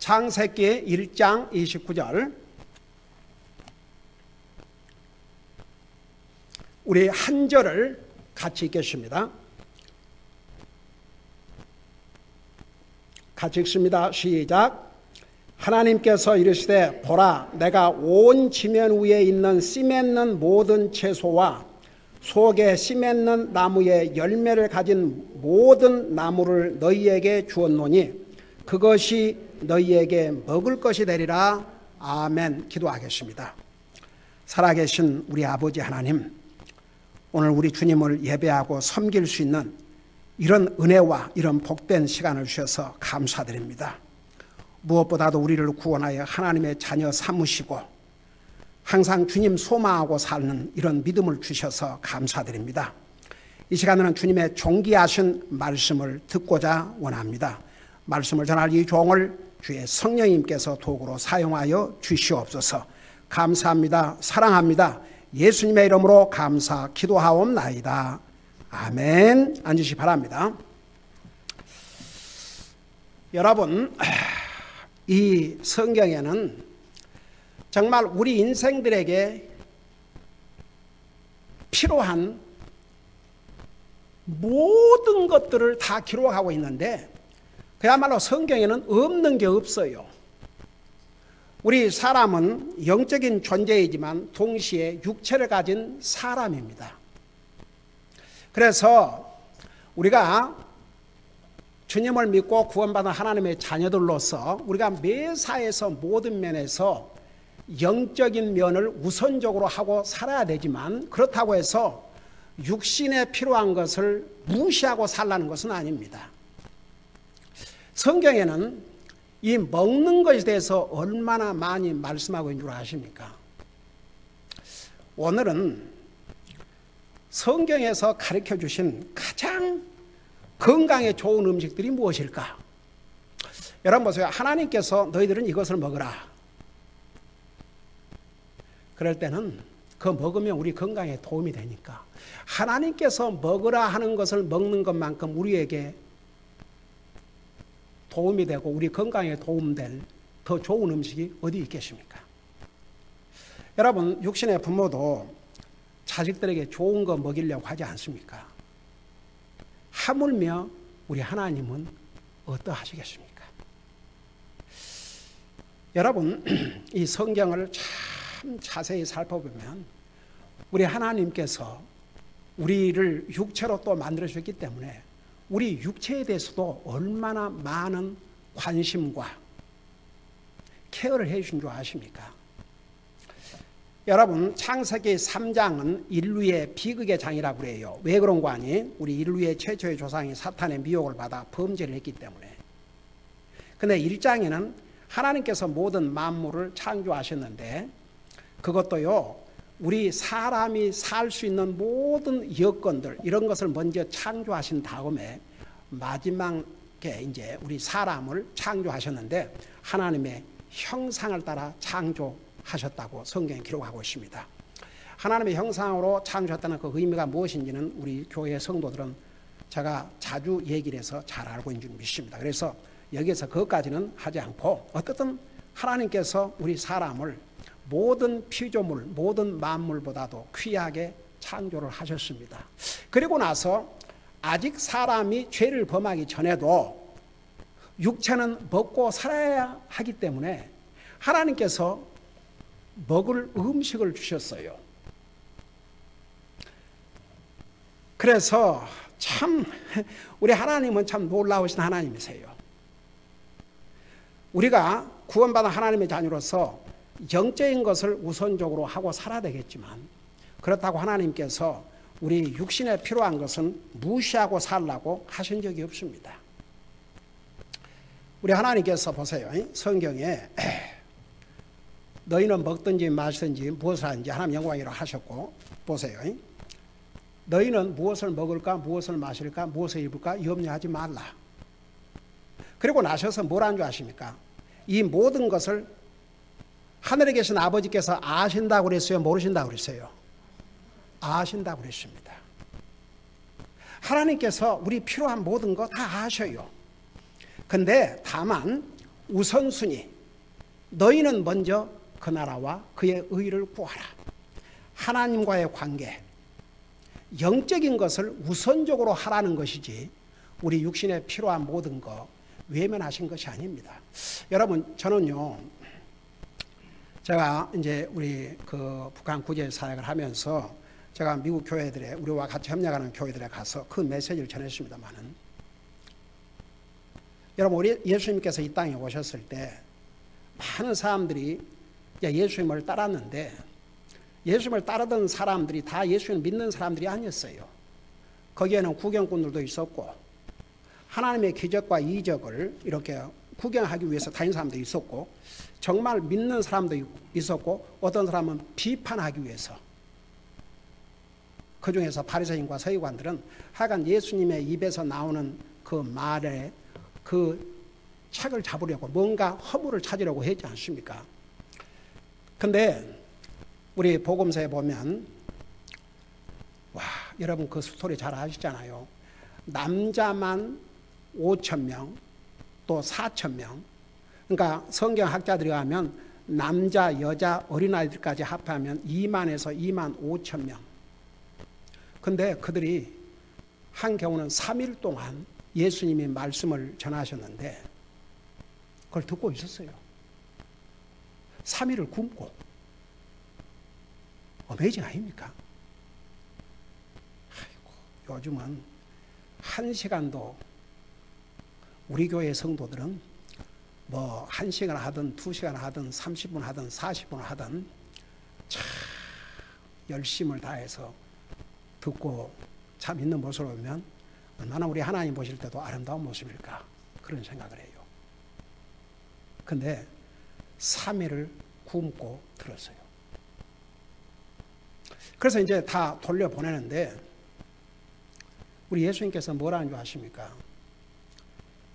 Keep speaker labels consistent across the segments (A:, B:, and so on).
A: 창세기 1장 29절, 우리 한 절을 같이 읽겠습니다. 같이 읽습니다. 시작. 하나님께서 이르시되 보라, 내가 온 지면 위에 있는 씨 맺는 모든 채소와 속에 씨 맺는 나무에 열매를 가진 모든 나무를 너희에게 주었노니 그것이 너희에게 먹을 것이 되리라. 아멘. 기도하겠습니다. 살아계신 우리 아버지 하나님, 오늘 우리 주님을 예배하고 섬길 수 있는 이런 은혜와 이런 복된 시간을 주셔서 감사드립니다. 무엇보다도 우리를 구원하여 하나님의 자녀 삼으시고 항상 주님 소망하고 사는 이런 믿음을 주셔서 감사드립니다. 이 시간에는 주님의 존귀하신 말씀을 듣고자 원합니다. 말씀을 전할 이 종을 주의 성령님께서 도구로 사용하여 주시옵소서. 감사합니다. 사랑합니다. 예수님의 이름으로 감사 기도하옵나이다. 아멘. 앉으시기 바랍니다. 여러분, 이 성경에는 정말 우리 인생들에게 필요한 모든 것들을 다 기록하고 있는데 그야말로 성경에는 없는 게 없어요. 우리 사람은 영적인 존재이지만 동시에 육체를 가진 사람입니다. 그래서 우리가 주님을 믿고 구원받은 하나님의 자녀들로서 우리가 매사에서 모든 면에서 영적인 면을 우선적으로 하고 살아야 되지만 그렇다고 해서 육신에 필요한 것을 무시하고 살라는 것은 아닙니다. 성경에는 이 먹는 것에 대해서 얼마나 많이 말씀하고 있는 줄 아십니까? 오늘은 성경에서 가르쳐 주신 가장 건강에 좋은 음식들이 무엇일까? 여러분 보세요. 하나님께서 너희들은 이것을 먹으라. 그럴 때는 그거 먹으면 우리 건강에 도움이 되니까 하나님께서 먹으라 하는 것을 먹는 것만큼 우리에게 도움이 되고 우리 건강에 도움될 더 좋은 음식이 어디 있겠습니까? 여러분, 육신의 부모도 자식들에게 좋은 거 먹이려고 하지 않습니까? 하물며 우리 하나님은 어떠하시겠습니까? 여러분, 이 성경을 참 자세히 살펴보면 우리 하나님께서 우리를 육체로 또 만들어주셨기 때문에 우리 육체에 대해서도 얼마나 많은 관심과 케어를 해주신 줄 아십니까? 여러분, 창세기 3장은 인류의 비극의 장이라고 그래요. 왜 그런 거 아니? 우리 인류의 최초의 조상이 사탄의 미혹을 받아 범죄를 했기 때문에. 근데 1장에는 하나님께서 모든 만물을 창조하셨는데 그것도요, 우리 사람이 살 수 있는 모든 여건들 이런 것을 먼저 창조하신 다음에 마지막에 이제 우리 사람을 창조하셨는데 하나님의 형상을 따라 창조하셨다고 성경에 기록하고 있습니다. 하나님의 형상으로 창조했다는 그 의미가 무엇인지는 우리 교회 성도들은 제가 자주 얘기를 해서 잘 알고 있는 줄 믿습니다. 그래서 여기에서 그것까지는 하지 않고 어떻든 하나님께서 우리 사람을 모든 피조물, 모든 만물보다도 귀하게 창조를 하셨습니다. 그리고 나서 아직 사람이 죄를 범하기 전에도 육체는 먹고 살아야 하기 때문에 하나님께서 먹을 음식을 주셨어요. 그래서 참 우리 하나님은 참 놀라우신 하나님이세요. 우리가 구원받은 하나님의 자녀로서 영적인 것을 우선적으로 하고 살아야 되겠지만 그렇다고 하나님께서 우리 육신에 필요한 것은 무시하고 살라고 하신 적이 없습니다. 우리 하나님께서 보세요. 성경에 너희는 먹든지 마시든지 무엇을 하든지 하나님 영광이라고 하셨고 보세요. 너희는 무엇을 먹을까 무엇을 마실까 무엇을 입을까 염려하지 말라. 그리고 나셔서 뭐라는 줄 아십니까? 이 모든 것을 하늘에 계신 아버지께서 아신다고 그랬어요? 모르신다고 그랬어요? 아신다고 그랬습니다. 하나님께서 우리 필요한 모든 거 다 아셔요. 근데 다만 우선순위, 너희는 먼저 그 나라와 그의 의를 구하라. 하나님과의 관계, 영적인 것을 우선적으로 하라는 것이지 우리 육신에 필요한 모든 거 외면하신 것이 아닙니다. 여러분, 저는요, 제가 이제 우리 그 북한 구제 사역을 하면서 제가 미국 교회들에, 우리와 같이 협력하는 교회들에 가서 그 메시지를 전했습니다만은, 여러분, 우리 예수님께서 이 땅에 오셨을 때 많은 사람들이 예수님을 따랐는데, 예수님을 따르던 사람들이 다 예수님을 믿는 사람들이 아니었어요. 거기에는 구경꾼들도 있었고, 하나님의 기적과 이적을 이렇게 구경하기 위해서 다닌 사람도 있었고, 정말 믿는 사람도 있었고, 어떤 사람은 비판하기 위해서. 그 중에서 바리새인과 서기관들은 하여간 예수님의 입에서 나오는 그 말에 그 책을 잡으려고, 뭔가 허물을 찾으려고 했지 않습니까? 근데 우리 복음서에 보면, 와, 여러분 그 스토리 잘 아시잖아요. 남자만 5,000명, 또 4,000명. 그러니까 성경학자들이 하면 남자, 여자, 어린아이들까지 합하면 2만에서 2만 5,000명. 근데 그들이 한 경우는 3일 동안 예수님이 말씀을 전하셨는데 그걸 듣고 있었어요. 3일을 굶고. 어메이징 아닙니까? 아이고, 요즘은 1시간도 우리 교회 성도들은 뭐 1시간 하든 2시간 하든 30분 하든 40분 하든 참 열심을 다해서 듣고 참 있는 모습을 보면 얼마나 우리 하나님 보실 때도 아름다운 모습일까, 그런 생각을 해요. 근데 3일을 굶고 들었어요. 그래서 이제 다 돌려보내는데 우리 예수님께서 뭐라는 줄 아십니까?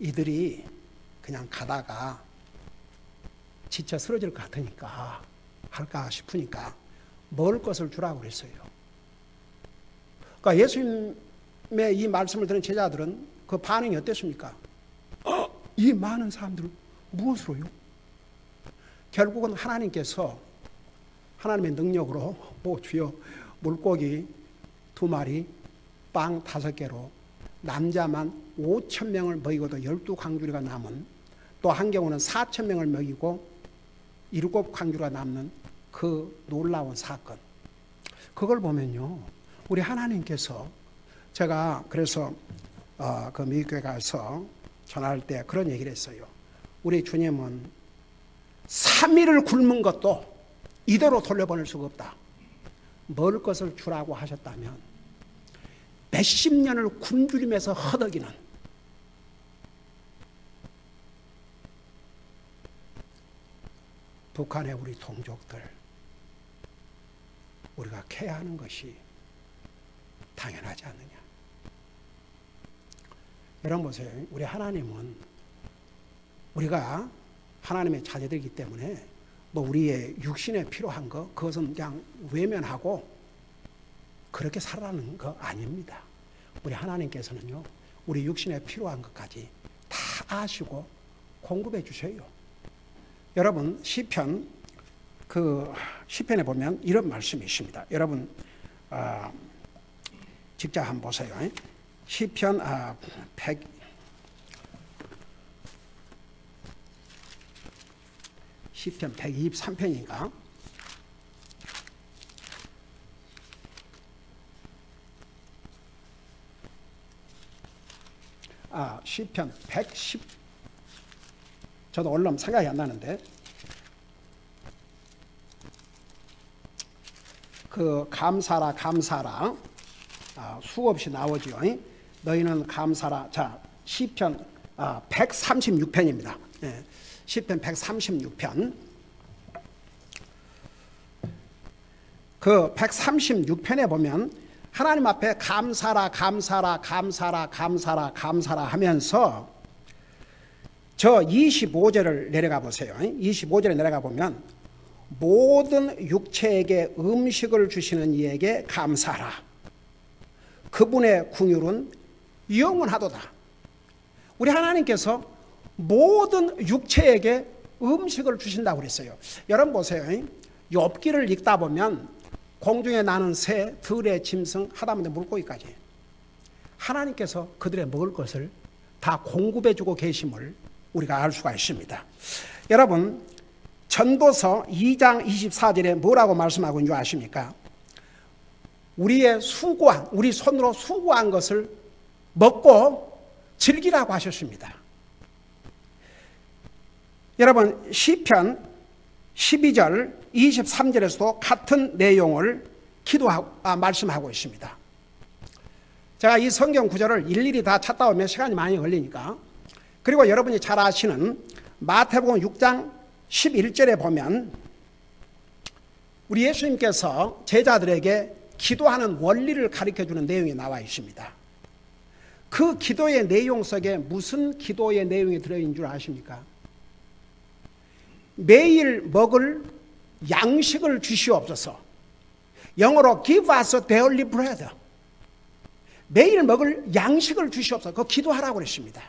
A: 이들이 그냥 가다가 지쳐 쓰러질 것 같으니까, 할까 싶으니까 먹을 것을 주라고 그랬어요. 그러니까 예수님의 이 말씀을 들은 제자들은 그 반응이 어땠습니까? 이 많은 사람들을 무엇으로요? 결국은 하나님께서 하나님의 능력으로 주여 물고기 2마리, 빵 5개로 남자만 5,000명을 먹이고도 12광주리가 남은, 또 한 경우는 4,000명을 먹이고 7광주리가 남는 그 놀라운 사건. 그걸 보면요, 우리 하나님께서, 제가 그래서 그 미국에 가서 전할 때 그런 얘기를 했어요. 우리 주님은 3일을 굶은 것도 이대로 돌려보낼 수가 없다. 먹을 것을 주라고 하셨다면 몇십 년을 굶주리면서 허덕이는, 북한의 우리 동족들, 우리가 케어하는 것이 당연하지 않느냐. 여러분 보세요. 우리 하나님은, 우리가 하나님의 자녀들이기 때문에 뭐 우리의 육신에 필요한 거, 그것은 그냥 외면하고 그렇게 살아가는 거 아닙니다. 우리 하나님께서는요, 우리 육신에 필요한 것까지 다 아시고 공급해 주셔요. 여러분, 시편, 그 시편에 보면 이런 말씀이 있습니다. 여러분 직접 한번 보세요. 시편 123편인가? 시편 110, 저도 얼른 생각이 안 나는데, 그 감사라 감사라 수없이 나오죠. 너희는 감사라. 자, 시편 136편입니다. 예, 시편 136편. 그 136편에 보면 하나님 앞에 감사라 감사라 감사라 감사라 감사라 하면서 저 25절을 내려가 보세요. 25절에 내려가 보면 모든 육체에게 음식을 주시는 이에게 감사하라. 그분의 긍휼은 영원하도다. 우리 하나님께서 모든 육체에게 음식을 주신다고 그랬어요. 여러분 보세요. 욥기를 읽다 보면 공중에 나는 새, 들의 짐승, 하다못해 물고기까지 하나님께서 그들의 먹을 것을 다 공급해 주고 계심을 우리가 알 수가 있습니다. 여러분, 전도서 2장 24절에 뭐라고 말씀하고 있는 줄 아십니까? 우리의 수고한, 우리 손으로 수고한 것을 먹고 즐기라고 하셨습니다. 여러분, 시편 12절 23절에서도 같은 내용을 말씀하고 있습니다. 제가 이 성경 구절을 일일이 다 찾다 오면 시간이 많이 걸리니까, 그리고 여러분이 잘 아시는 마태복음 6장 11절에 보면 우리 예수님께서 제자들에게 기도하는 원리를 가르쳐주는 내용이 나와 있습니다. 그 기도의 내용 속에 무슨 기도의 내용이 들어있는 줄 아십니까? 매일 먹을 양식을 주시옵소서. 영어로 give us daily bread. 매일 먹을 양식을 주시옵소서. 그거 기도하라고 그랬습니다.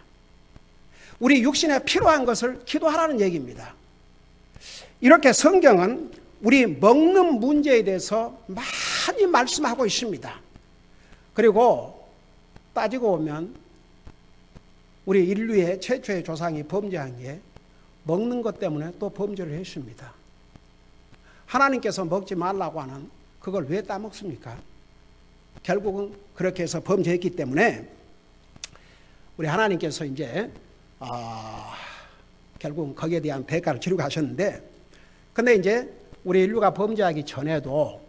A: 우리 육신에 필요한 것을 기도하라는 얘기입니다. 이렇게 성경은 우리 먹는 문제에 대해서 많이 말씀하고 있습니다. 그리고 따지고 보면 우리 인류의 최초의 조상이 범죄한 게 먹는 것 때문에 또 범죄를 했습니다. 하나님께서 먹지 말라고 하는 그걸 왜 따먹습니까? 결국은 그렇게 해서 범죄했기 때문에 우리 하나님께서 이제 결국은 거기에 대한 대가를 치르고 하셨는데, 근데 이제 우리 인류가 범죄하기 전에도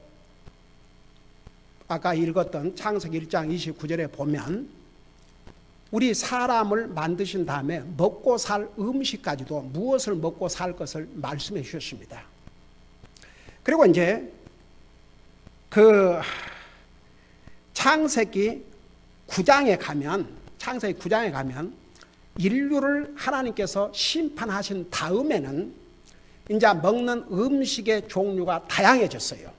A: 아까 읽었던 창세기 1장 29절에 보면 우리 사람을 만드신 다음에 먹고 살 음식까지도 무엇을 먹고 살 것을 말씀해 주셨습니다. 그리고 이제 그 창세기 9장에 가면 인류를 하나님께서 심판하신 다음에는 이제 먹는 음식의 종류가 다양해졌어요.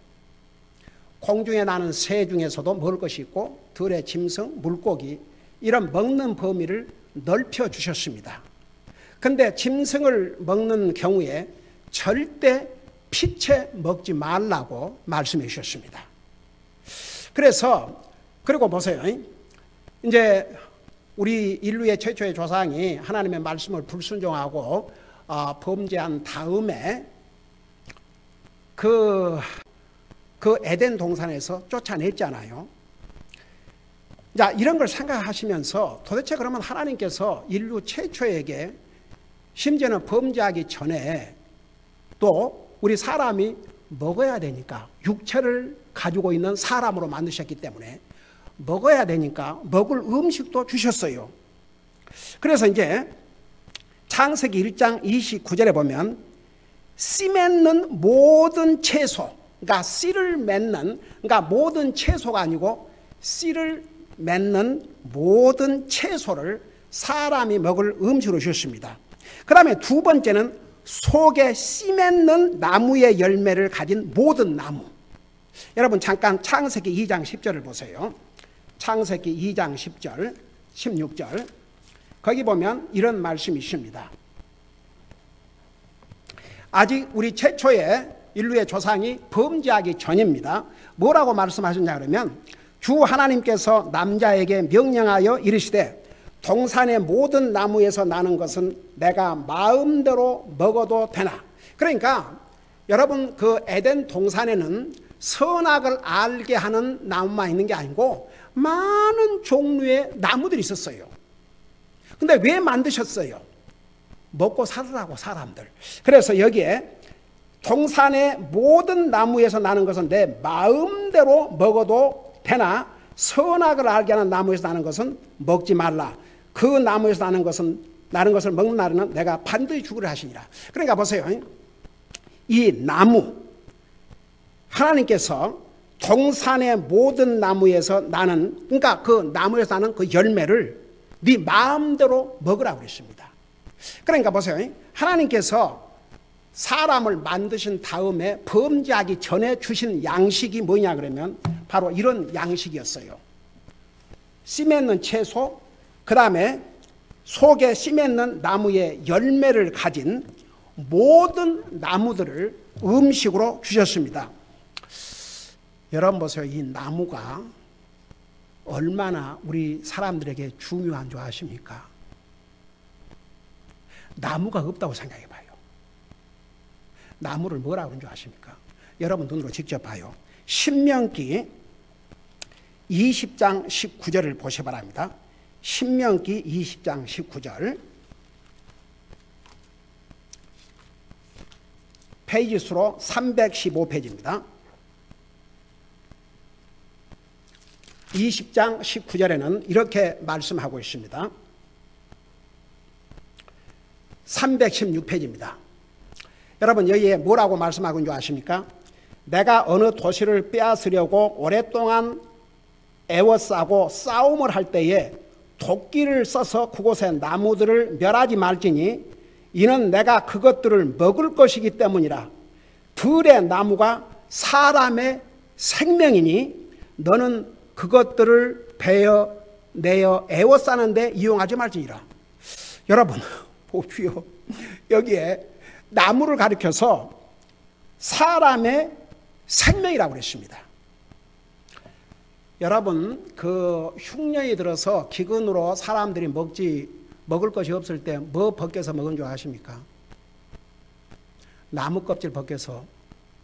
A: 공중에 나는 새 중에서도 먹을 것이 있고 들의 짐승, 물고기, 이런 먹는 범위를 넓혀 주셨습니다. 근데 짐승을 먹는 경우에 절대 피채 먹지 말라고 말씀해 주셨습니다. 그리고 보세요. 이제 우리 인류의 최초의 조상이 하나님의 말씀을 불순종하고 범죄한 다음에 그 에덴 동산에서 쫓아냈잖아요. 자, 이런 걸 생각하시면서 도대체 그러면 하나님께서 인류 최초에게 심지어는 범죄하기 전에 또 우리 사람이 먹어야 되니까 육체를 가지고 있는 사람으로 만드셨기 때문에 먹어야 되니까 먹을 음식도 주셨어요. 그래서 이제 창세기 1장 29절에 보면 씨 맺는 모든 채소, 그러니까 씨를 맺는, 그러니까 모든 채소가 아니고 씨를 맺는 모든 채소를 사람이 먹을 음식으로 주셨습니다. 그 다음에 두 번째는 속에 씨 맺는 나무의 열매를 가진 모든 나무. 여러분 잠깐 창세기 2장 10절을 보세요. 창세기 2장 10절, 16절. 거기 보면 이런 말씀이 있습니다. 아직 우리 최초의 인류의 조상이 범죄하기 전입니다. 뭐라고 말씀하셨냐 그러면 주 하나님께서 남자에게 명령하여 이르시되 동산의 모든 나무에서 나는 것은 내가 마음대로 먹어도 되나. 그러니까 여러분 그 에덴 동산에는 선악을 알게 하는 나무만 있는 게 아니고 많은 종류의 나무들이 있었어요. 근데 왜 만드셨어요? 먹고 살으라고 사람들. 그래서 여기에 동산의 모든 나무에서 나는 것은 내 마음대로 먹어도 되나 선악을 알게 하는 나무에서 나는 것은 먹지 말라. 그 나무에서 나는 것을 먹는 날에는 내가 반드시 죽으라 하시니라. 그러니까 보세요. 이 나무, 하나님께서 동산의 모든 나무에서 나는, 그러니까 그 나무에서 나는 그 열매를 네 마음대로 먹으라고 그랬습니다. 그러니까 보세요. 하나님께서 사람을 만드신 다음에 범죄하기 전에 주신 양식이 뭐냐 그러면 바로 이런 양식이었어요. 씨 맺는 채소, 그 다음에 속에 씨 맺는 나무의 열매를 가진 모든 나무들을 음식으로 주셨습니다. 여러분 보세요. 이 나무가 얼마나 우리 사람들에게 중요한 줄 아십니까? 나무가 없다고 생각해 봐요. 나무를 뭐라고 하는 줄 아십니까? 여러분 눈으로 직접 봐요. 신명기 20장 19절을 보시 바랍니다. 신명기 20장 19절. 페이지 수로 315페이지입니다. 20장 19절에는 이렇게 말씀하고 있습니다. 316페이지입니다. 여러분 여기에 뭐라고 말씀하고 있는 줄 아십니까? 내가 어느 도시를 빼앗으려고 오랫동안 애워싸고 싸움을 할 때에 도끼를 써서 그곳의 나무들을 멸하지 말지니 이는 내가 그것들을 먹을 것이기 때문이라. 들의 나무가 사람의 생명이니 너는 그것들을 베어내어 애워싸는데 이용하지 말지니라. 여러분 보십시오. 여기에 나무를 가리켜서 사람의 생명이라고 그랬습니다. 여러분 그 흉년이 들어서 기근으로 사람들이 먹을 것이 없을 때 뭐 벗겨서 먹은 줄 아십니까? 나무 껍질 벗겨서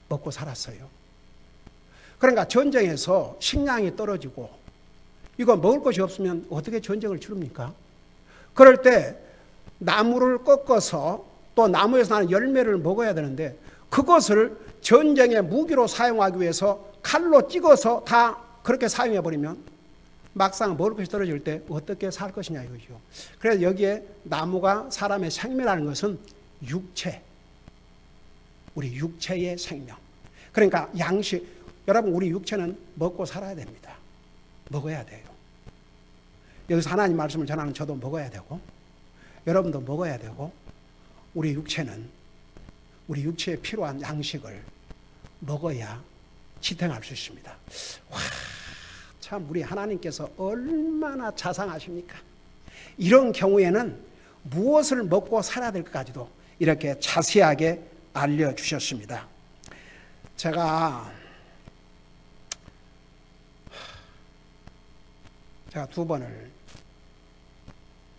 A: 먹고 살았어요. 그러니까 전쟁에서 식량이 떨어지고 이거 먹을 것이 없으면 어떻게 전쟁을 치릅니까? 그럴 때 나무를 꺾어서 또 나무에서 나는 열매를 먹어야 되는데 그것을 전쟁의 무기로 사용하기 위해서 칼로 찍어서 다 그렇게 사용해버리면 막상 먹을 것이 떨어질 때 어떻게 살 것이냐 이거죠. 그래서 여기에 나무가 사람의 생명이라는 것은 육체, 우리 육체의 생명. 그러니까 양식, 여러분 우리 육체는 먹고 살아야 됩니다. 먹어야 돼요. 여기서 하나님 말씀을 전하는 저도 먹어야 되고 여러분도 먹어야 되고 우리 육체는 우리 육체에 필요한 양식을 먹어야 지탱할 수 있습니다. 와, 참 우리 하나님께서 얼마나 자상하십니까? 이런 경우에는 무엇을 먹고 살아야 될까지도 이렇게 자세하게 알려주셨습니다. 제가 2번을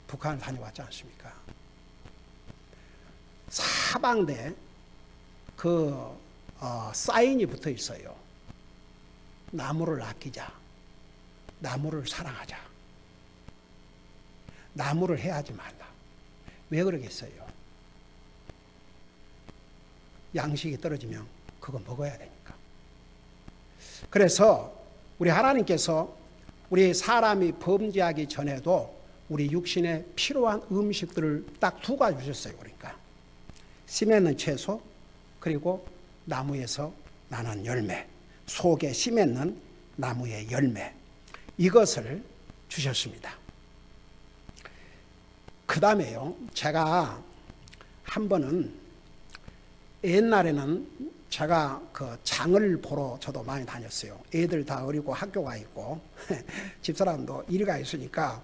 A: 북한을 다녀왔지 않습니까? 사방대 사인이 붙어 있어요. 나무를 아끼자. 나무를 사랑하자. 나무를 해하지 말라. 왜 그러겠어요? 양식이 떨어지면 그거 먹어야 되니까. 그래서 우리 하나님께서 우리 사람이 범죄하기 전에도 우리 육신에 필요한 음식들을 딱 2가지 주셨어요. 그러니까 씨 맺는 채소 그리고 나무에서 나는 열매, 속에 씨 맺는 나무의 열매, 이것을 주셨습니다. 그 다음에요, 제가 한 번은 옛날에는 제가 그 장을 보러 저도 많이 다녔어요. 애들 다 어리고 학교가 있고 집사람도 일가 있으니까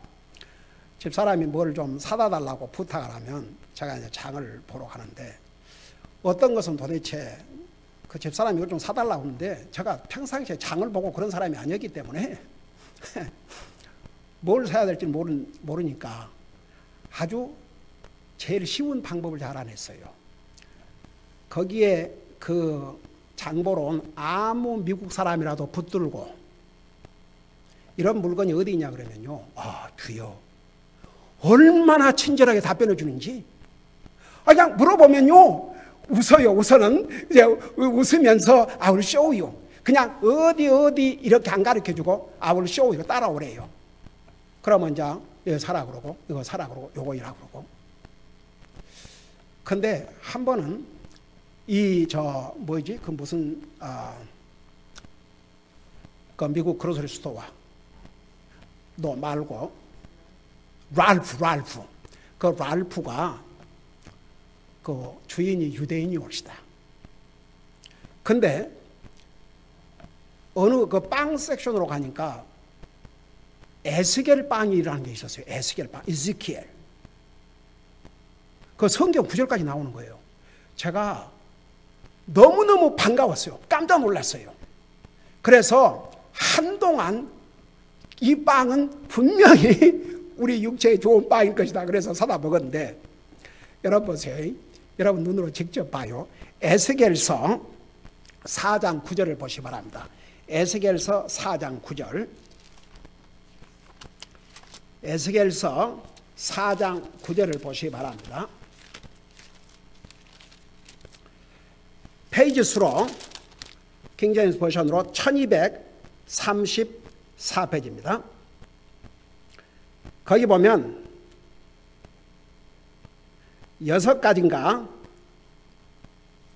A: 집사람이 뭘 좀 사다 달라고 부탁을 하면 제가 이제 장을 보러 가는데 어떤 것은 도대체 그 집사람이 이걸 좀 사달라고 하는데 제가 평상시에 장을 보고 그런 사람이 아니었기 때문에 뭘 사야 될지 모르니까 아주 제일 쉬운 방법을 잘 알아냈어요. 거기에 그 장보러 온 아무 미국 사람이라도 붙들고 이런 물건이 어디 있냐 그러면요, 아 주여 얼마나 친절하게 답변해 주는지 그냥 물어보면요 웃어요. 우선은 이제 웃으면서 I will show you. 그냥 어디 이렇게 안 가르쳐 주고 I will show you 따라오래요. 그러면 이제 이거 사라 그러고 이거 사라 그러고 요거 이라 그러고. 근데 한 번은 그 무슨 그 미국 그로서리 스토어 너 말고 랄프 그 랄프가 그 주인이 유대인이 옵시다. 근데 어느 그 빵 섹션으로 가니까 에스겔 빵이라는 게 있었어요. 에스겔 빵, 이즈키엘. 그 성경 구절까지 나오는 거예요. 제가 너무너무 반가웠어요. 깜짝 놀랐어요. 그래서 한동안 이 빵은 분명히 우리 육체에 좋은 빵일 것이다. 그래서 사다 먹었는데, 여러분 보세요. 여러분 눈으로 직접 봐요. 에스겔서 4장 9절을 보시기 바랍니다. 에스겔서 4장 9절. 에스겔서 4장 9절을 보시기 바랍니다. 페이지 수로 킹제임스 버전으로 1234페이지입니다. 거기 보면 6가지인가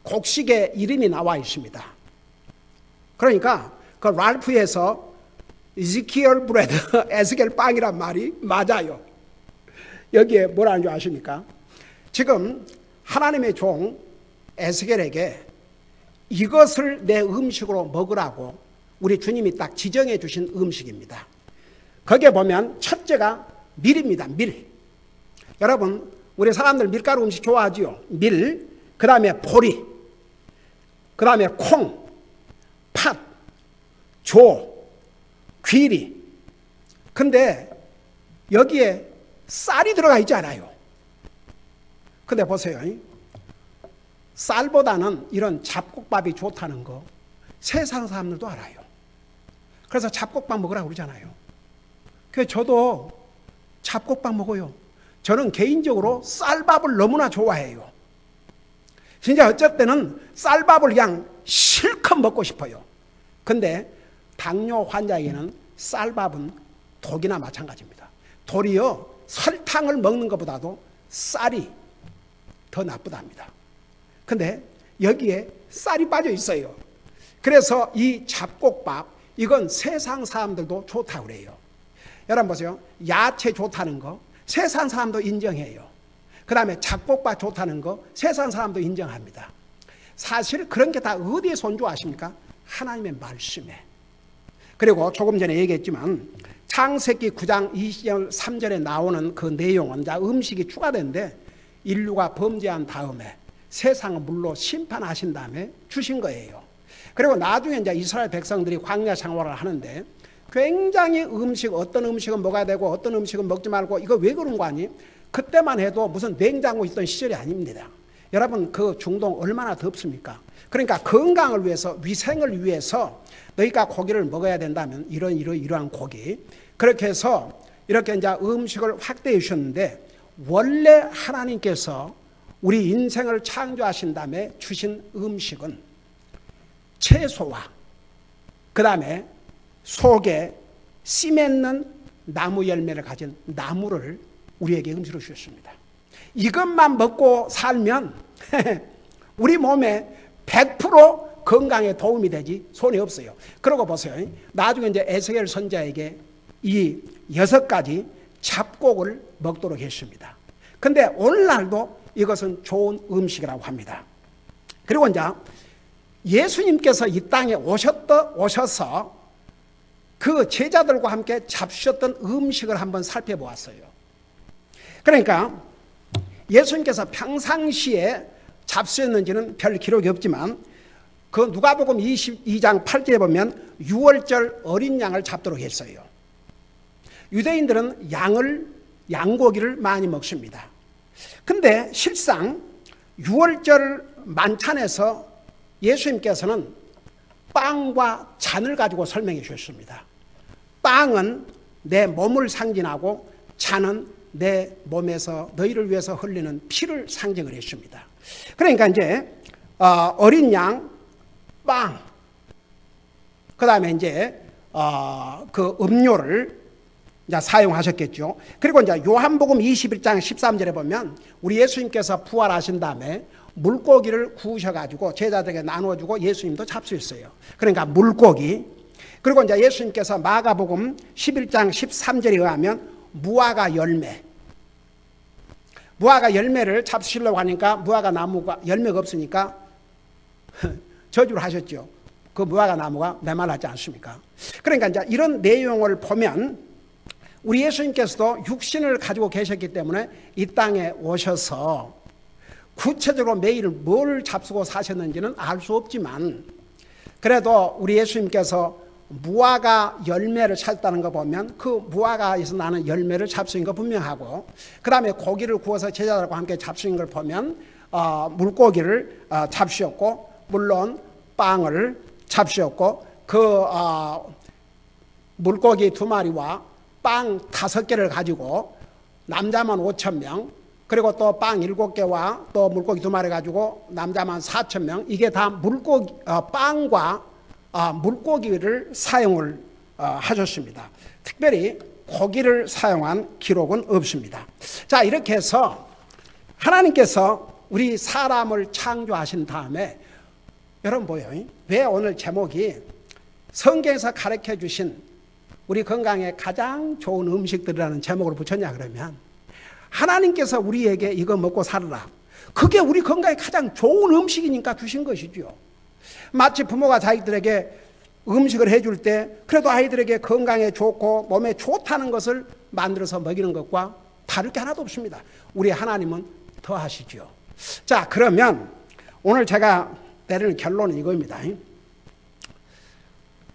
A: 곡식의 이름이 나와 있습니다. 그러니까 그 랄프에서 이즈키엘 브레드, 에스겔 빵이란 말이 맞아요. 여기에 뭐라는 줄 아십니까? 지금 하나님의 종 에스겔에게 이것을 내 음식으로 먹으라고 우리 주님이 딱 지정해 주신 음식입니다. 거기에 보면 첫째가 밀입니다. 밀. 여러분, 우리 사람들 밀가루 음식 좋아하지요? 밀, 그 다음에 보리, 그 다음에 콩, 팥, 조, 귀리. 근데 여기에 쌀이 들어가 있지 않아요. 근데 보세요. 쌀보다는 이런 잡곡밥이 좋다는 거 세상 사람들도 알아요. 그래서 잡곡밥 먹으라고 그러잖아요. 그래서 저도 잡곡밥 먹어요. 저는 개인적으로 쌀밥을 너무나 좋아해요. 진짜 어쩔 때는 쌀밥을 그냥 실컷 먹고 싶어요. 근데 당뇨 환자에게는 쌀밥은 독이나 마찬가지입니다. 도리어 설탕을 먹는 것보다도 쌀이 더 나쁘답니다. 근데 여기에 쌀이 빠져 있어요. 그래서 이 잡곡밥, 이건 세상 사람들도 좋다고 그래요. 여러분 보세요. 야채 좋다는 거 세상 사람도 인정해요. 그 다음에 잡곡밥 좋다는 거 세상 사람도 인정합니다. 사실 그런 게 다 어디에 손주하십니까? 하나님의 말씀에. 그리고 조금 전에 얘기했지만 창세기 9장 23절에 나오는 그 내용은 음식이 추가된데 인류가 범죄한 다음에 세상을 물로 심판하신 다음에 주신 거예요. 그리고 나중에 이제 이스라엘 백성들이 광야 생활을 하는데 굉장히 어떤 음식은 먹어야 되고 어떤 음식은 먹지 말고 이거 왜 그런 거 아니? 그때만 해도 무슨 냉장고 있던 시절이 아닙니다. 여러분 그 중동 얼마나 덥습니까? 그러니까 건강을 위해서 위생을 위해서 너희가 고기를 먹어야 된다면 이러한 고기 그렇게 해서 이렇게 이제 음식을 확대해 주셨는데 원래 하나님께서 우리 인생을 창조하신 다음에 주신 음식은 채소와 그 다음에 속에 씨 맺는 나무 열매를 가진 나무를 우리에게 음식으로 주셨습니다. 이것만 먹고 살면 우리 몸에 100% 건강에 도움이 되지 손이 없어요. 그러고 보세요. 나중에 이제 에스겔 선지자에게 이 6가지 잡곡을 먹도록 했습니다. 근데 오늘날도 이것은 좋은 음식이라고 합니다. 그리고 이제 예수님께서 이 땅에 오셔서 그 제자들과 함께 잡수셨던 음식을 한번 살펴보았어요. 그러니까 예수님께서 평상시에 잡수셨는지는 별 기록이 없지만 그 누가복음 22장 8절에 보면 6월절 어린 양을 잡도록 했어요. 유대인들은 양고기를 많이 먹습니다. 근데 실상 6월절 만찬에서 예수님께서는 빵과 잔을 가지고 설명해 주셨습니다. 빵은 내 몸을 상징하고 잔은 내 몸에서 너희를 위해서 흘리는 피를 상징을 했습니다. 그러니까 이제 어린 양, 빵, 그 다음에 이제 그 음료를 이제 사용하셨겠죠. 그리고 이제 요한복음 21장 13절에 보면 우리 예수님께서 부활하신 다음에 물고기를 구우셔가지고 제자들에게 나눠주고 예수님도 잡수셨어요. 그러니까 물고기. 그리고 이제 예수님께서 마가복음 11장 13절에 의하면 무화과 열매를 잡수시려고 하니까 무화과 나무가 열매가 없으니까 저주를 하셨죠. 그 무화과 나무가 메말랐지 않습니까? 그러니까 이제 이런 내용을 보면 우리 예수님께서도 육신을 가지고 계셨기 때문에 이 땅에 오셔서 구체적으로 매일 뭘 잡수고 사셨는지는 알 수 없지만 그래도 우리 예수님께서 무화과 열매를 찾았다는 거 보면 그 무화과에서 나는 열매를 잡수인 거 분명하고 그 다음에 고기를 구워서 제자들과 함께 잡수인 걸 보면 물고기를 잡수었고 물론 빵을 잡수었고 그 물고기 2마리와 빵 5개를 가지고 남자만 5,000명 그리고 또 빵 7개와 또 물고기 2마리 가지고 남자만 4,000명 이게 다 물고기 빵과 물고기를 사용을 하셨습니다. 특별히 고기를 사용한 기록은 없습니다. 자, 이렇게 해서 하나님께서 우리 사람을 창조하신 다음에 여러분 보여요. 왜 오늘 제목이 성경에서 가르쳐 주신 우리 건강에 가장 좋은 음식들이라는 제목을 붙였냐 그러면 하나님께서 우리에게 이거 먹고 살아라. 그게 우리 건강에 가장 좋은 음식이니까 주신 것이죠. 마치 부모가 자기들에게 음식을 해줄 때 그래도 아이들에게 건강에 좋고 몸에 좋다는 것을 만들어서 먹이는 것과 다를 게 하나도 없습니다. 우리 하나님은 더 하시죠. 자, 그러면 오늘 제가 내리는 결론은 이겁니다.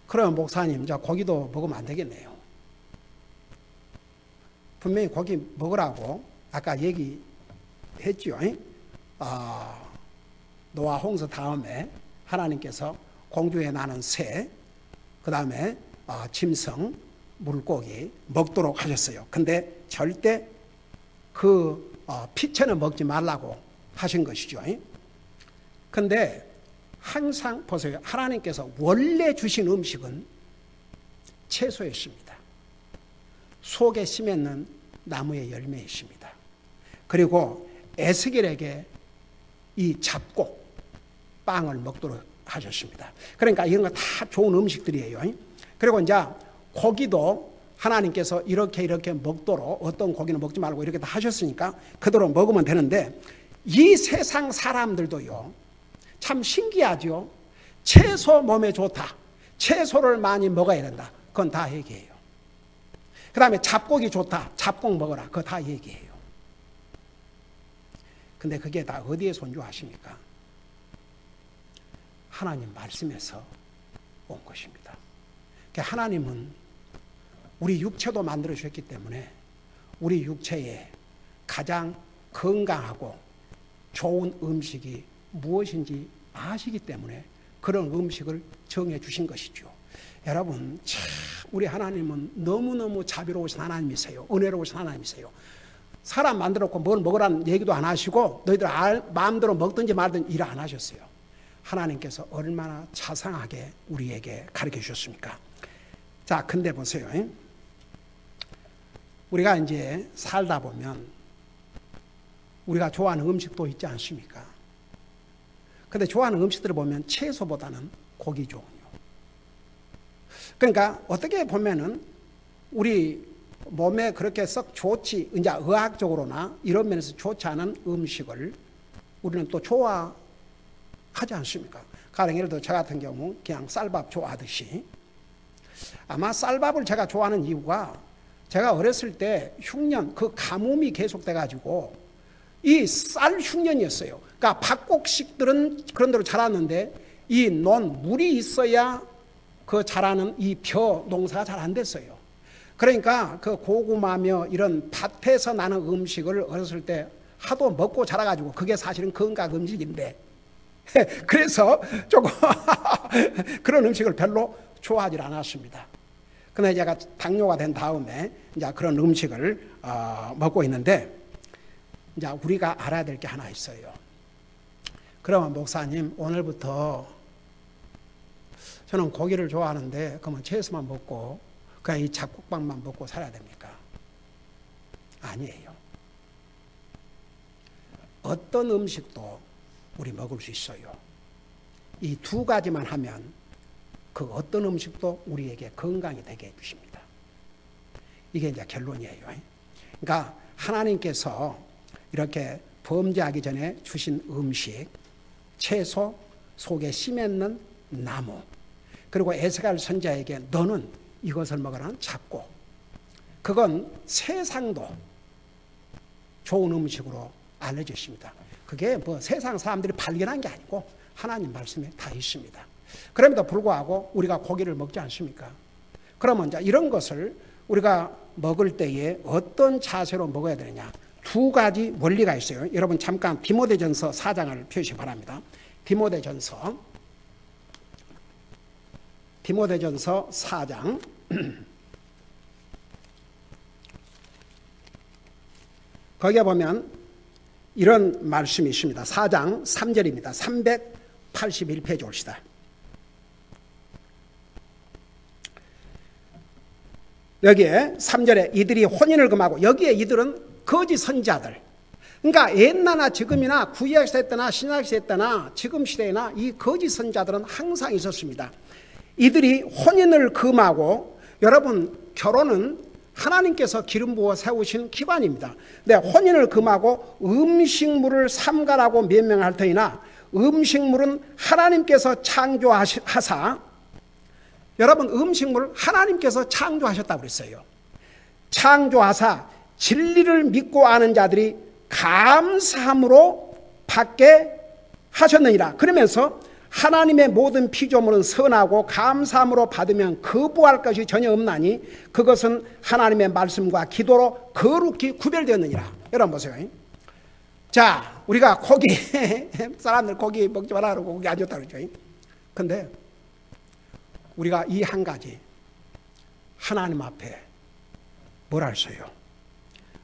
A: 그러면 목사님, 저 고기도 먹으면 안 되겠네요. 분명히 고기 먹으라고 아까 얘기했죠. 노아 홍수 다음에 하나님께서 공중에 나는 새, 그 다음에 짐승, 물고기 먹도록 하셨어요. 근데 절대 그 피체는 먹지 말라고 하신 것이죠. 근데 항상 보세요. 하나님께서 원래 주신 음식은 채소였습니다. 속에 심있는 나무의 열매이십니다. 그리고 에스겔에게 이 잡곡, 빵을 먹도록 하셨습니다. 그러니까 이런 거 다 좋은 음식들이에요. 그리고 이제 고기도 하나님께서 이렇게 먹도록 어떤 고기는 먹지 말고 이렇게 다 하셨으니까 그대로 먹으면 되는데 이 세상 사람들도요. 참 신기하죠. 채소 몸에 좋다. 채소를 많이 먹어야 된다. 그건 다 얘기해요. 그 다음에 잡곡이 좋다. 잡곡 먹어라. 그거 다 얘기해요. 근데 그게 다 어디에 손주하십니까? 하나님 말씀에서 온 것입니다. 하나님은 우리 육체도 만들어 주셨기 때문에 우리 육체에 가장 건강하고 좋은 음식이 무엇인지 아시기 때문에 그런 음식을 정해 주신 것이죠. 여러분, 참 우리 하나님은 너무너무 자비로우신 하나님이세요. 은혜로우신 하나님이세요. 사람 만들었고 뭘 먹으라는 얘기도 안 하시고 너희들 마음대로 먹든지 말든지 일 안 하셨어요. 하나님께서 얼마나 자상하게 우리에게 가르쳐 주셨습니까? 자, 근데 보세요. 우리가 이제 살다 보면 우리가 좋아하는 음식도 있지 않습니까? 근데 좋아하는 음식들을 보면 채소보다는 고기 종류. 그러니까 어떻게 보면은 우리 몸에 그렇게 썩 좋지, 이제 의학적으로나 이런 면에서 좋지 않은 음식을 우리는 또 좋아하지 않습니까? 가령 예를 들어 저 같은 경우 그냥 쌀밥 좋아하듯이 아마 쌀밥을 제가 좋아하는 이유가 제가 어렸을 때 흉년, 그 가뭄이 계속돼 가지고 이 쌀 흉년이었어요. 그러니까 박곡식들은 그런 대로 자랐는데 이 물이 있어야 그 자라는 이 벼 농사가 잘 안 됐어요. 그러니까 그 고구마며 이런 밭에서 나는 음식을 어렸을 때 하도 먹고 자라가지고 그게 사실은 건강 음식인데 그래서 조금 그런 음식을 별로 좋아하지 않았습니다. 근데 제가 당뇨가 된 다음에 이제 그런 음식을 먹고 있는데 이제 우리가 알아야 될 게 하나 있어요. 그러면 목사님 오늘부터 저는 고기를 좋아하는데 그러면 채소만 먹고 그냥 이 잡곡밥만 먹고 살아야 됩니까? 아니에요. 어떤 음식도 우리 먹을 수 있어요. 이 두 가지만 하면 그 어떤 음식도 우리에게 건강이 되게 해주십니다. 이게 이제 결론이에요. 그러니까 하나님께서 이렇게 범죄하기 전에 주신 음식, 채소, 속에 심있는 나무, 그리고 에스겔 선지자에게 너는 이것을 먹으라는 잡곡. 그건 세상도 좋은 음식으로 알려져 있습니다. 그게 뭐 세상 사람들이 발견한 게 아니고 하나님 말씀에 다 있습니다. 그럼에도 불구하고 우리가 고기를 먹지 않습니까? 그러면 이제 이런 것을 우리가 먹을 때에 어떤 자세로 먹어야 되느냐? 두 가지 원리가 있어요. 여러분 잠깐 디모데전서 4장을 펴시 바랍니다. 디모데전서 4장 거기에 보면 이런 말씀이 있습니다. 4장 3절입니다. 381페이지 옵시다. 여기에 3절에 이들이 혼인을 금하고, 여기에 이들은 거짓 선지자들, 그러니까 옛날나 지금이나 구약 시대 때나 신약 시대 때나 지금 시대나 이 거짓 선지자들은 항상 있었습니다. 이들이 혼인을 금하고, 여러분 결혼은 하나님께서 기름 부어 세우신 기관입니다. 근데 혼인을 금하고 음식물을 삼가라고 명령할 터이나 음식물은 하나님께서 창조하사, 여러분 음식물을 하나님께서 창조하셨다고 그랬어요. 창조하사 진리를 믿고 아는 자들이 감사함으로 받게 하셨느니라. 그러면서 하나님의 모든 피조물은 선하고 감사함으로 받으면 거부할 것이 전혀 없나니 그것은 하나님의 말씀과 기도로 거룩히 구별되었느니라. 여러분 보세요. 자, 우리가 고기 사람들 고기 먹지 마라 그러고 고기 안 좋다 그러죠. 근데 우리가 이 한 가지 하나님 앞에 뭐라 했어요?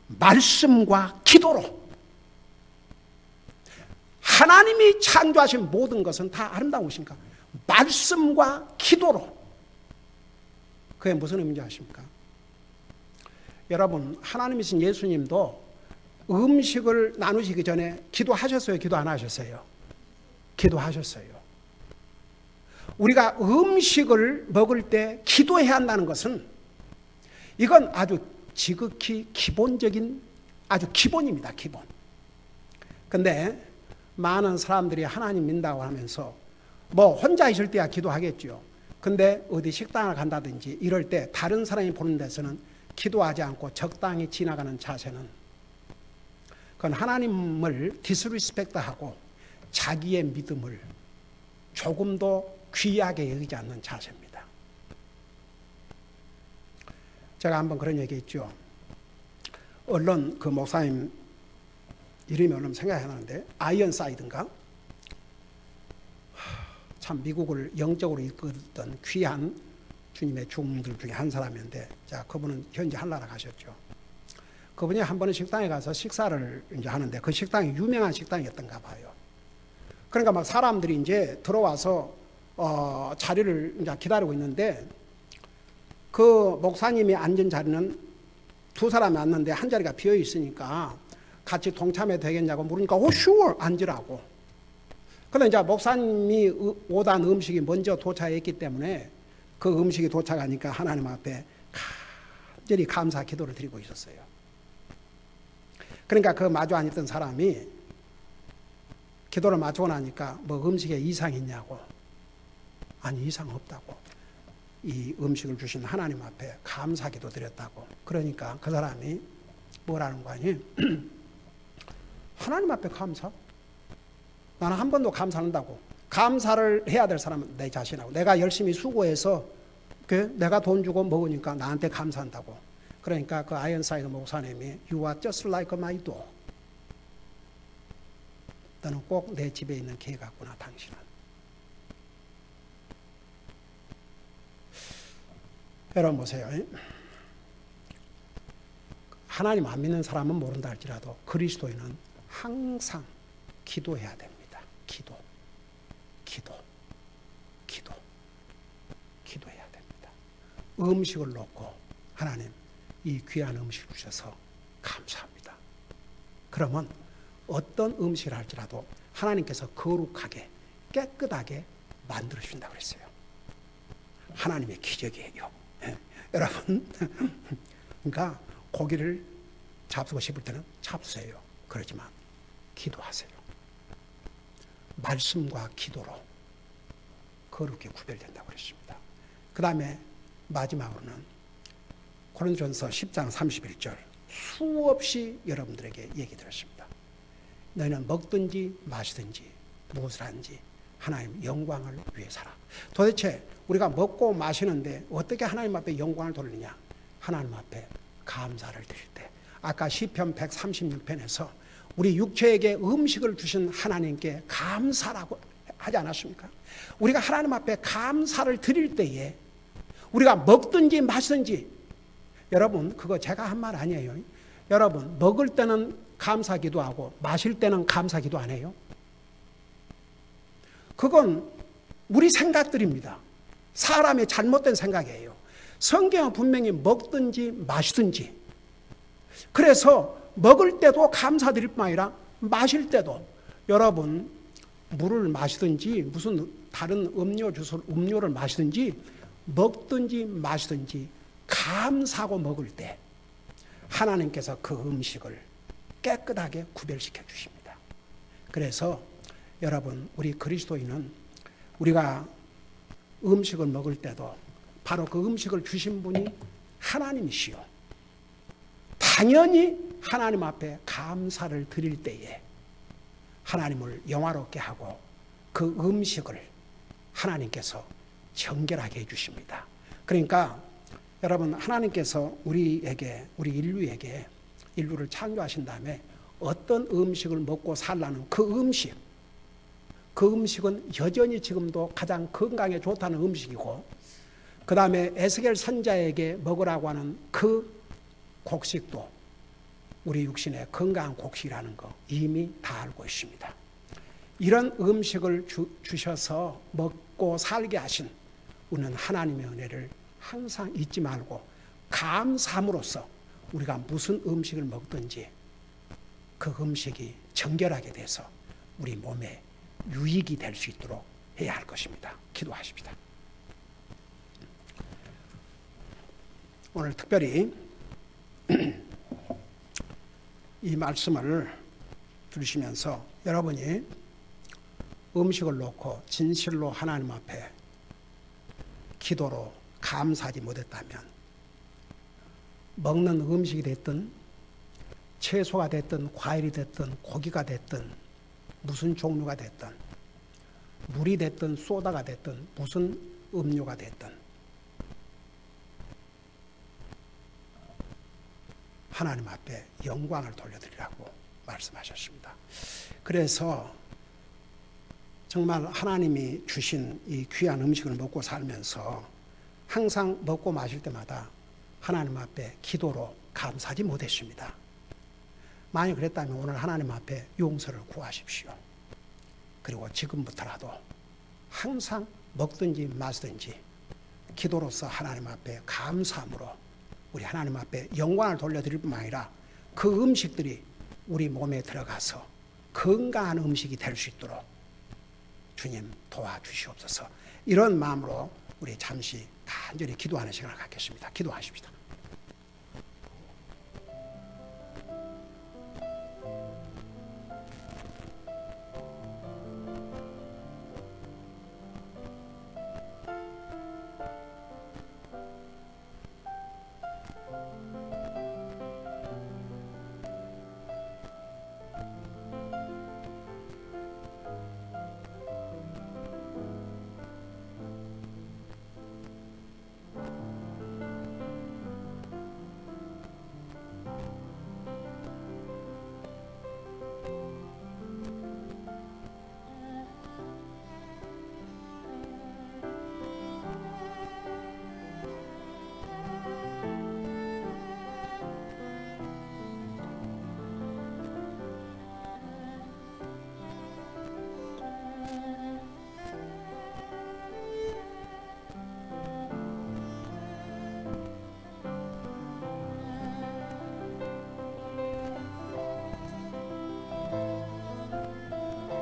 A: 말씀과 기도로. 하나님이 창조하신 모든 것은 다 아름다운 것입니까? 말씀과 기도로. 그게 무슨 의미인지 아십니까? 여러분 하나님이신 예수님도 음식을 나누시기 전에 기도하셨어요? 기도 안 하셨어요? 기도하셨어요. 우리가 음식을 먹을 때 기도해야 한다는 것은 이건 아주 지극히 기본적인 아주 기본입니다. 기본. 근데 많은 사람들이 하나님 믿는다고 하면서 뭐 혼자 있을 때야 기도하겠죠. 근데 어디 식당을 간다든지 이럴 때 다른 사람이 보는 데서는 기도하지 않고 적당히 지나가는 자세는 그건 하나님을 디스리스펙트하고 자기의 믿음을 조금도 귀하게 여기지 않는 자세입니다. 제가 한번 그런 얘기 했죠. 언론 그 목사님 이름이 얼른 생각이 안 나는데 아이언사이드인가? 참 미국을 영적으로 이끌었던 귀한 주님의 종들 중에 한 사람인데, 자 그분은 현재 한나라 가셨죠. 그분이 한 번은 식당에 가서 식사를 이제 하는데 그 식당이 유명한 식당이었던가 봐요. 그러니까 막 사람들이 이제 들어와서 자리를 이제 기다리고 있는데 그 목사님이 앉은 자리는 두 사람이 앉는데 한 자리가 비어 있으니까 같이 동참해 되겠냐고 물으니까 sure 앉으라고. 그런데 이제 목사님이 오단 음식이 먼저 도착했기 때문에 그 음식이 도착하니까 하나님 앞에 간절히 감사 기도를 드리고 있었어요. 그러니까 그 마주 앉았던 사람이 기도를 마치고 나니까 뭐 음식에 이상이 있냐고. 아니 이상 없다고. 이 음식을 주신 하나님 앞에 감사 기도 드렸다고. 그러니까 그 사람이 뭐라는 거 아니에요? 하나님 앞에 감사? 나는 한 번도 감사 안 한다고. 감사를 해야 될 사람은 내 자신하고 내가 열심히 수고해서 내가 돈 주고 먹으니까 나한테 감사한다고. 그러니까 그 아이언사이드 목사님이 You are just like my dog. 너는 꼭 내 집에 있는 개 같구나 당신은. 여러분 보세요. 하나님 안 믿는 사람은 모른다 할지라도 그리스도인은 항상 기도해야 됩니다. 기도해야 됩니다. 음식을 놓고 하나님 이 귀한 음식을 주셔서 감사합니다. 그러면 어떤 음식을 할지라도 하나님께서 거룩하게 깨끗하게 만들어 주신다고 그랬어요. 하나님의 기적이에요. 여러분 그러니까 고기를 잡수고 싶을 때는 잡수세요. 그러지만 기도하세요. 말씀과 기도로 거룩히 구별된다고 그랬습니다. 그 다음에 마지막으로는 고린도전서 10장 31절 수없이 여러분들에게 얘기 드렸습니다. 너희는 먹든지 마시든지 무엇을 하든지 하나님 영광을 위해 살아. 도대체 우리가 먹고 마시는데 어떻게 하나님 앞에 영광을 돌리냐? 하나님 앞에 감사를 드릴 때. 아까 시편 136편에서 우리 육체에게 음식을 주신 하나님께 감사라고 하지 않았습니까? 우리가 하나님 앞에 감사를 드릴 때에 우리가 먹든지 마시든지, 여러분 그거 제가 한 말 아니에요. 여러분 먹을 때는 감사 기도하고 마실 때는 감사 기도 안 해요? 그건 우리 생각들입니다. 사람의 잘못된 생각이에요. 성경은 분명히 먹든지 마시든지, 그래서 먹을 때도 감사드릴 뿐 아니라 마실 때도, 여러분 물을 마시든지 무슨 다른 음료를 마시든지 먹든지 마시든지 감사하고 먹을 때 하나님께서 그 음식을 깨끗하게 구별시켜 주십니다. 그래서 여러분 우리 그리스도인은 우리가 음식을 먹을 때도 바로 그 음식을 주신 분이 하나님이시요, 당연히 하나님 앞에 감사를 드릴 때에 하나님을 영화롭게 하고 그 음식을 하나님께서 정결하게 해주십니다. 그러니까 여러분 하나님께서 우리에게, 우리 인류를 창조하신 다음에 어떤 음식을 먹고 살라는 그 음식은 여전히 지금도 가장 건강에 좋다는 음식이고, 그 다음에 에스겔 선자에게 먹으라고 하는 그 곡식도 우리 육신의 건강한 곡식이라는 거 이미 다 알고 있습니다. 이런 음식을 주셔서 먹고 살게 하신 우리는 하나님의 은혜를 항상 잊지 말고 감사함으로써 우리가 무슨 음식을 먹든지 그 음식이 정결하게 돼서 우리 몸에 유익이 될 수 있도록 해야 할 것입니다. 기도하십시다. 오늘 특별히 이 말씀을 들으시면서 여러분이 음식을 놓고 진실로 하나님 앞에 기도로 감사하지 못했다면, 먹는 음식이 됐든 채소가 됐든 과일이 됐든 고기가 됐든 무슨 종류가 됐든 물이 됐든 소다가 됐든 무슨 음료가 됐든 하나님 앞에 영광을 돌려드리라고 말씀하셨습니다. 그래서 정말 하나님이 주신 이 귀한 음식을 먹고 살면서 항상 먹고 마실 때마다 하나님 앞에 기도로 감사하지 못했습니다. 만약 그랬다면 오늘 하나님 앞에 용서를 구하십시오. 그리고 지금부터라도 항상 먹든지 마시든지 기도로서 하나님 앞에 감사함으로 우리 하나님 앞에 영광을 돌려드릴 뿐만 아니라 그 음식들이 우리 몸에 들어가서 건강한 음식이 될 수 있도록 주님 도와주시옵소서. 이런 마음으로 우리 잠시 간절히 기도하는 시간을 갖겠습니다. 기도하십시다.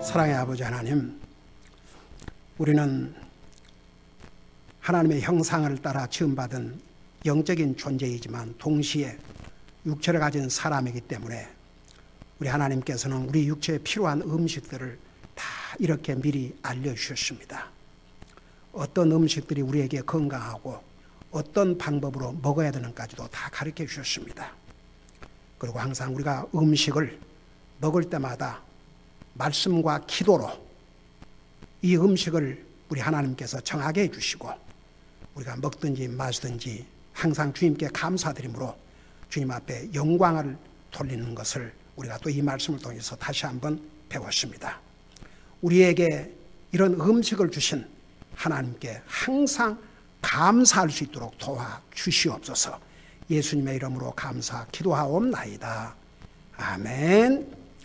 A: 사랑의 아버지 하나님, 우리는 하나님의 형상을 따라 지음받은 영적인 존재이지만 동시에 육체를 가진 사람이기 때문에 우리 하나님께서는 우리 육체에 필요한 음식들을 다 이렇게 미리 알려주셨습니다. 어떤 음식들이 우리에게 건강하고 어떤 방법으로 먹어야 되는지도 다 가르쳐 주셨습니다. 그리고 항상 우리가 음식을 먹을 때마다 말씀과 기도로 이 음식을 우리 하나님께서 정하게 해주시고 우리가 먹든지 마시든지 항상 주님께 감사드림으로 주님 앞에 영광을 돌리는 것을 우리가 또 이 말씀을 통해서 다시 한번 배웠습니다. 우리에게 이런 음식을 주신 하나님께 항상 감사할 수 있도록 도와주시옵소서. 예수님의 이름으로 감사 기도하옵나이다. 아멘.